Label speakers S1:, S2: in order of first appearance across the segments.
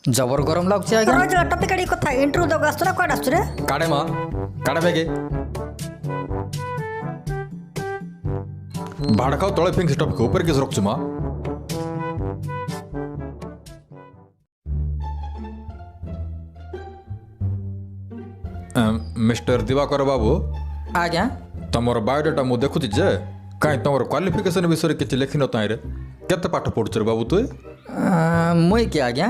S1: जबर गरम लाଗୁଛି ଆଜ୍ଞା।
S2: रोज टपिक काढी कथा इंटरव्यू दग आस्तु ना कोड आस्तु रे
S1: କାଡ଼େ ମା କାଡ଼େ ବେଗେ ଭାଡ଼କାଉ ତଳେ ଫିଙ୍ଗି ସେ ଟପିକ ଉପରେ କିସ ରଖୁଛୁ ମା ମିଷ୍ଟର ଦିବାକର ବାବୁ
S3: ଆଜ୍ଞା
S1: ତମର ବାୟୋଡାଟା ମୁଁ ଦେଖୁଛି ଯେ କାହିଁ ତମର କ୍ୱାଲିଫିକେସନ ବିଷୟରେ କିଛି ଲେଖିନ ତାହିଁରେ କେତେ ପାଠ ପଢୁଛୁ ରେ ବାବୁ ତୁ
S3: ମୁଇଁ କି ଆଜ୍ଞା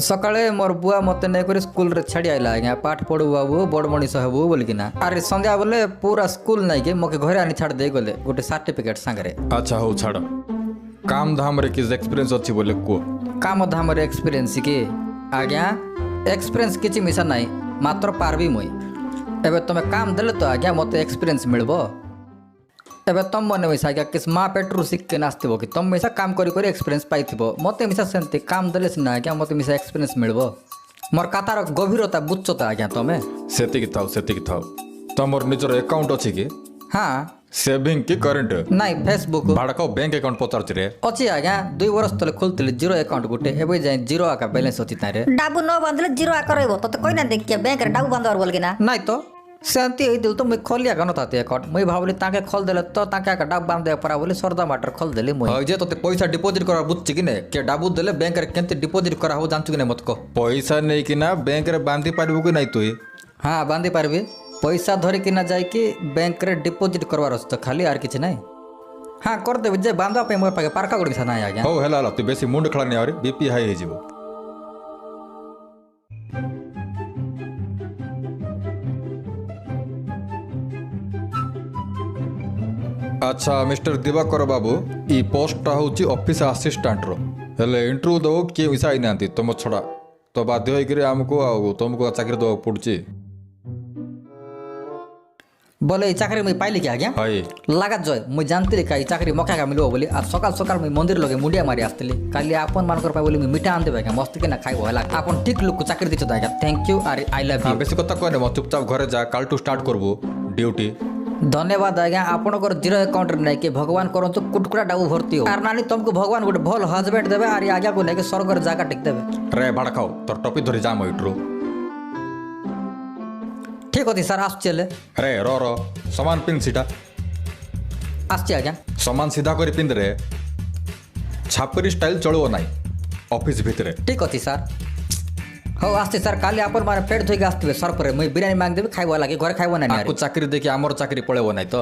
S3: ସକାଳେ ମୋର ବୁଆ ମତେ ନେଇକରି ସ୍କୁଲରେ ଛାଡ଼ି ଆଇଲା ଆଜ୍ଞା ପାଠ ପଢ଼ୁ ବାବୁ ବଡ଼ ମଣିଷ ହେବୁ ବୋଲିକିନା ଆରେ ସନ୍ଧ୍ୟା ବେଲେ ପୁରା ସ୍କୁଲ ନାଇକି ମୋତେ ଘରେ ଆଣି ଛାଡ଼ି ଦେଇ ଗଲେ ଗୋଟେ ସାର୍ଟିଫିକେଟ୍ ସାଙ୍ଗରେ
S1: ଆଚ୍ଛା ହଉ ଛାଡ଼ କାମ ଧାମରେ କିଛି ଏକ୍ସପିରିଏନ୍ସ ଅଛି ବୋଲି କୁହ
S3: କାମ ଧାମରେ ଏକ୍ସପିରିଏନ୍ସ କି ଆଜ୍ଞା ଏକ୍ସପିରିଏନ୍ସ କିଛି ମିଶା ନାହିଁ ମାତ୍ର ପାରବି ମୁଇଁ ଏବେ ତମେ କାମ ଦେଲେ ତ ଆଜ୍ଞା ମୋତେ ଏକ୍ସପିରିଏନ୍ସ ମିଳିବ ଏବେ ତମ ମନେ ମିଶା ଆଜ୍ଞା କିସ୍ ମା ପେଟରୁ ଶିଖିକି ନାସିଥିବ କି ତମ ମିଶା କାମ କରି କରି ଏକ୍ସପିରିଏନ୍ସ ପାଇଥିବ ମୋତେ ମିଶା ସେମିତି କାମ ଦେଲେ ସିନା ଆଜ୍ଞା ମୋତେ ମିଶା ଏକ୍ସପିରିଏନ୍ସ ମିଳିବ ମୋର ଖାତାର ଗଭୀରତା ବୁଝଛ ତ ଆଜ୍ଞା ତମେ
S1: ସେତିକି ଥାଉ ତମର ନିଜର ଆକାଉଣ୍ଟ ଅଛି କି
S3: ହଁ
S1: ସେଭିଂ କି କରେଣ୍ଟ
S3: ନାଇଁ ଫେସବୁକ୍
S1: ଭାଡ଼କାଉ ବ୍ୟାଙ୍କ ଆକାଉଣ୍ଟ ପଚାରୁଛି ରେ
S3: ଅଛି ଆଜ୍ଞା 2 ବର୍ଷ ତଳେ ଖୋଲିଥିଲି ଜିରୋ ଆକାଉଣ୍ଟ ଗୋଟେ ଏବେ ଯାଏ ଜିରୋ ଆକା ବାଲାନ୍ସ ଅଛି ତାରେ
S2: डाबू न बांधले जीरो आकर रहबो तते कोइ ना देख के बैंक रे डाबू बांधवार बोल के ना
S3: ନାଇଁ ତ ସେମିତି ହେଇଥିଲି ତ ମୁଇଁ ଖୋଲିଆ କାନ ତାତେ ଆକାଉଣ୍ଟ ମୁଇଁ ଭାବିଲି ତାଙ୍କେ ଖୋଲି ଦେଲେ ତ ତାଙ୍କେ ଆକା ଡାବ ବାନ୍ଧ ଦେବା ପରା ବୋଲି ସରଦା ମାଟର ଖୋଲି ଦେଲି ମୁଇଁ ହଁ ଯେ ତତେ ପଇସା ଡିପୋଜିଟ୍ କରା ବୁଝଛି କି ନେ କେ ଡାବୁ ଦେଲେ ବ୍ୟାଙ୍କରେ କେମିତି ଡିପୋଜିଟ୍ କରା ହବ ଜାଣିଛୁ କି ନାଇଁ ମତେ କହ
S1: ପଇସା ନେଇକିନା ବ୍ୟାଙ୍କରେ ବାନ୍ଧି ପାରିବୁ କି ନାଇଁ ତୁଇ
S3: ହଁ ବାନ୍ଧି ପାରିବି ପଇସା ଧରିକିନା ଯାଇକି ବ୍ୟାଙ୍କରେ ଡିପୋଜିଟ୍ କରବାର ଅଛି ତ ଖାଲି ଆର କିଛି ନାହିଁ ହଁ କରିଦେବି ଯେ ବାନ୍ଧବା ପାଇଁ ମୋ ପାଖେ ପାର୍କା ଗୋଟେ କିଛି ନାହିଁ ଆଜ୍ଞା
S1: ହଉ ହେଲା ତୁ ବେଶୀ ମୁଣ୍ଡ ଖେଳାନି ଆହୁରି ବିପି ହାଇ ହେଇଯିବ ଆଚ୍ଛା ମିଷ୍ଟର ଦିବାକର ବାବୁ ଇ ପୋଷ୍ଟଟା ହେଉଛି ଅଫିସ ଆସିଷ୍ଟାଣ୍ଟର ହେଲେ ଇଣ୍ଟରଭ୍ୟୁ ଦେବ କିଏ ମିଶା ହେଇନାହାନ୍ତି ତୁମ ଛଡ଼ା ତ ବାଧ୍ୟ ହେଇକିରି ଆମକୁ ଆଉ ତୁମକୁ ଚାକିରି ଦେବାକୁ ପଡ଼ୁଛି
S3: ବୋଲେ ଏଇ ଚାକିରି ମୁଇଁ ପାଇଲି କି ଆଜ୍ଞା
S1: ହାଇ
S3: ଲାଗାତ ଜୟ ମୁଇଁ ଜାଣିଥିଲି କି ଏଇ ଚାକିରି ମକା ଏକା ମିଳିବ ବୋଲି ଆଉ ସକାଳ ସକାଳ ମୁଇଁ ମନ୍ଦିର ଲଗେଇ ମୁଣ୍ଡିଆ ମାରି ଆସିଥିଲି କାଲି ଆପଣ ମାନଙ୍କର ପାଇଁ ବୋଲି ମୁଇଁ ମିଠା ଆଣିଦେବି ଆଜ୍ଞା ମସ୍ତି କିନା ଖାଇବ ହେଲା ଆପଣ ଠିକ୍ ଲୋକକୁ ଚାକିରି ଦେଇଛନ୍ତି ଆଜ୍ଞା ଥ୍ୟାଙ୍କ ୟୁ ଆରେ ଆଇ ଲଭ୍ ୟୁ
S1: ବେଶୀ କଥା କହନି ମୋ ଚୁପଚାପ ଘରେ ଯା କାଲିଠୁ ଷ୍ଟାର୍ଟ କରିବୁ ଡ୍ୟୁଟି
S3: ଧନ୍ୟବାଦ ଆଜ୍ଞା ଆପଣଙ୍କର ଜିରୋ ଆକାଉଣ୍ଟରେ ନେଇକି ଭଗବାନ କରନ୍ତୁ କୁଟକୁଟା ଡାବୁ ଭର୍ତ୍ତି ହଉ ଆର ନାନୀ ତମକୁ ଭଗବାନ ଗୋଟେ ଭଲ ହଜବେଣ୍ଡ ଦେବେ ଆରି ଆଜ୍ଞାକୁ ନେଇକି ସ୍ୱର୍ଗର ଜାଗା ଟେକି ଦେବେ
S1: ରେ ଭାଡ଼ ଖାଉ ତୋର ଟପି ଧରି ଯା ମୋ ଏଇଠରୁ
S3: ଠିକ୍ ଅଛି ସାର୍ ଆସୁଛି ହେଲେ
S1: ରେ ର ସମାନ ପିନ୍ଧ ସିଧା
S3: ଆସୁଛି ଆଜ୍ଞା
S1: ସମାନ ସିଧା କରି ପିନ୍ଧ ରେ ଛାପରି ଷ୍ଟାଇଲ ଚଳିବ ନାହିଁ ଅଫିସ ଭିତରେ
S3: ଠିକ୍ ଅଛି ସାର୍ ହଉ ଆସୁଛି ସାର୍ କାଲି ଆପଣ ମାନେ ପେଟ ଧୋଇକି ଆସିଥିବେ ସର୍ପରେ ମୁଇଁ ବିରିୟାନୀ ମାଗିଦେବି ଖାଇବ ଲାଗି ଘରେ ଖାଇବ ନାହିଁ
S1: ଆକୁ ଚାକିରି ଦେଖି ଆମର ଚାକିରି ପଳେଇବ ନାହିଁ ତ